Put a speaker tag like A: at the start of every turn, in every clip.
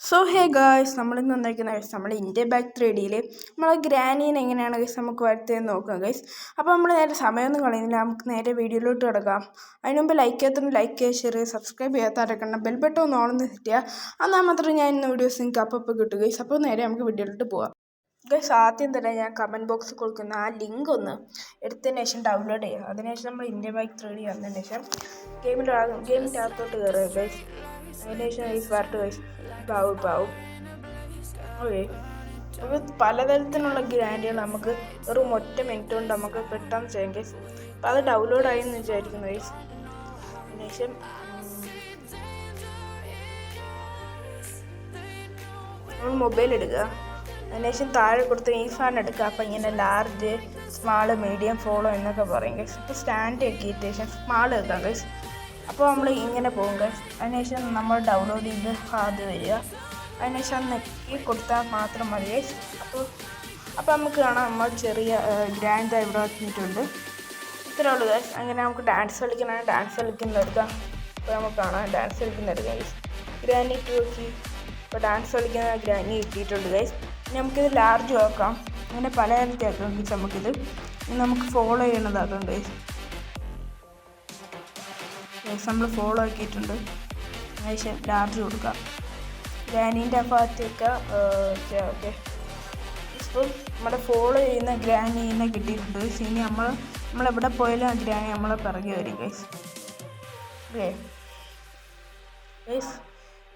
A: So hey guys, നമ്മളിന്ന് വന്നിരിക്കുന്ന നമ്മൾ ഇന്ത്യ ബാക്ക് 3Dയിൽ നമ്മളെ ഗ്രാനീനെ എങ്ങനെയാണ് ഗൈസ് നമുക്ക് വരുത്തിയെന്ന് നോക്കാം ഗൈസ്. അപ്പോൾ നമ്മൾ നേരെ സമയമൊന്നും കളയുന്നില്ല, നമുക്ക് നേരെ വീഡിയോയിലോട്ട് കിടക്കാം. അതിന് മുമ്പ് ലൈക്ക് ചെയ്യുക, ഷെയർ ചെയ്യുക, സബ്സ്ക്രൈബ് ചെയ്യാത്തവരൊക്കെ ബെൽ ബട്ടൺ ഒന്ന് ഓണെന്ന് കിട്ടിയാൽ എന്നാൽ മാത്രമേ ഞാൻ ഇന്ന് വീഡിയോസ് നിങ്ങൾക്ക് അപ്പോൾ കിട്ടും ഗൈസ്. അപ്പോൾ നേരെ നമുക്ക് വീഡിയോയിലോട്ട് പോകാം ഗൈസ്. ആദ്യം തന്നെ ഞാൻ കമൻറ്റ് ബോക്സിൽ കൊടുക്കുന്ന ആ ലിങ്ക് ഒന്ന് എടുത്തതിന് ശേഷം ഡൗൺലോഡ് ചെയ്യുക. അതിനുശേഷം നമ്മൾ ഇന്ത്യ ബാക്ക് 3D വന്നതിന് ശേഷം ഗെയിമിൻ്റെ അകത്തോട്ട് കയറുക ഗൈസ്. അതിനുശേഷം ഗൈസ് വരട്ട് ഗൈസ് പാവും ഓക്കെ. അപ്പോൾ പലതരത്തിലുള്ള ഗ്രാൻഡുകൾ നമുക്ക് വെറും ഒറ്റ മിനിറ്റ് കൊണ്ട് നമുക്ക് പെട്ടെന്ന് ചെയ്യാം ഗൈസ്. അപ്പോൾ അത് ഡൗൺലോഡ് ആയെന്ന് വിചാരിക്കുന്നു ഗൈസ്. അതിനുശേഷം നമ്മൾ മൊബൈൽ എടുക്കുക. അതിനുശേഷം താഴെ കൊടുത്ത് ഈ ഫാൻ എടുക്കുക. അപ്പോൾ ഇങ്ങനെ ലാർജ്, സ്മാള്, മീഡിയം, ഫോളോ എന്നൊക്കെ പറയും ഗൈസ്. ഇപ്പോൾ സ്റ്റാൻഡ് ആക്കിയിട്ട് ശേഷം സ്മാൾ വെക്കാം ഗൈസ്. അപ്പോൾ നമ്മൾ ഇങ്ങനെ പോകും ഗൈസ്. അതിനുശേഷം നമ്മൾ ഡൗൺലോഡ് ചെയ്ത് ആദ്യം വരിക. അതിനുശേഷം നെക്കി കൊടുത്താൽ മാത്രം മതി ഗൈസ്. അപ്പോൾ നമുക്ക് കാണാം നമ്മൾ ചെറിയ ഗ്രാൻഡ് ഇവിടെ വന്നിട്ടുണ്ട്. ഇത്രേ ഉള്ളൂ ഗൈസ്. അങ്ങനെ നമുക്ക് ഡാൻസ് കളിക്കാനാണ് ഡാൻസ് കളിക്കുന്നതെടുക്കാം. അപ്പോൾ നമുക്ക് കാണാം ഡാൻസ് കളിക്കുന്നതെടുക്കാം ഗൈസ്. ഗ്രാനി ഇട്ട് നോക്കി. ഇപ്പോൾ ഡാൻസ് കളിക്കുന്ന ഗ്രാനി ഇട്ടിട്ടുണ്ട് ഗൈസ്. ഇനി നമുക്കിത് ലാർജ് ആക്കാം. അങ്ങനെ പല തരത്തിലാക്കാം ഗൈസ്. നമുക്ക് ഫോളോ ചെയ്യണതാക്കാം ഗൈസ്. നമ്മൾ ഫോളോ ആക്കിയിട്ടുണ്ട്. അതിനുശേഷം ലാർജ് കൊടുക്കാം. ഗ്രാനീൻ്റെ ഭാഗത്തേക്ക് ഓക്കെ. ഇപ്പോൾ നമ്മുടെ ഫോളോ ചെയ്യുന്ന ഗ്രാനീനെ കിട്ടിയിട്ടുണ്ട്. ഇനി നമ്മളെവിടെ പോയാലും ആ ഗ്രാനി നമ്മളെ പിറകെ വരും ഗൈസ്. Okay guys.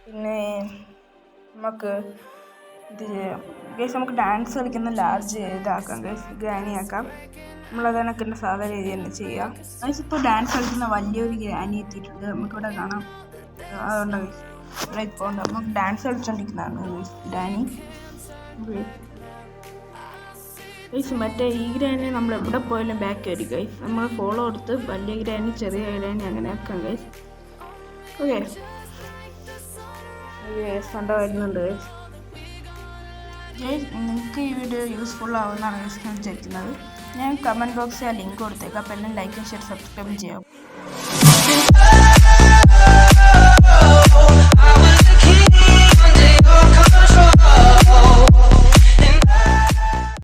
A: പിന്നെ നമുക്ക് ഇത് ചെയ്യാം ഗൈസ്. നമുക്ക് ഡാൻസ് കളിക്കുന്ന ലാർജ് ഇതാക്കാം ഗൈസ്. ഗ്രാനി ആക്കാം. നമ്മളതനൊക്കെ സാധാരണ രീതി തന്നെ ചെയ്യാം ഗൈസ്. ഇപ്പോൾ ഡാൻസ് കളിക്കുന്ന വലിയൊരു ഗ്രാനി എത്തിയിട്ടുണ്ട്. നമുക്കിവിടെ കാണാം. അതുകൊണ്ട് ഇവിടെ ഇപ്പോൾ ഉണ്ട്. നമുക്ക് ഡാൻസ് കളിച്ചുകൊണ്ടിരിക്കുന്നതാണ് ഗൈസ് ഗ്രാനി. ഗൈസ് മറ്റേ ഈ ഗ്രാനി നമ്മൾ എവിടെ പോയാലും ബാക്ക് വരും ഗൈസ്. നമ്മൾ ഫോളോ കൊടുത്ത് വലിയ ഗ്രാനി, ചെറിയ ഗ്രാനി അങ്ങനെ ആക്കാം ഗൈസ്. ഓക്കെ കണ്ട വരുന്നുണ്ട് ഗൈസ്. നിങ്ങൾക്ക് ഈ വീഡിയോ യൂസ്ഫുൾ ആവുമെന്നാണ് ഗൈസ് ഞാൻ വിചാരിക്കുന്നത്. ഞാൻ കമൻറ്റ് ബോക്സിൽ ആ ലിങ്ക് കൊടുത്തേക്കാം. അപ്പോൾ എല്ലാം ലൈക്ക്, ഷെയർ, സബ്സ്ക്രൈബ് ചെയ്യാം.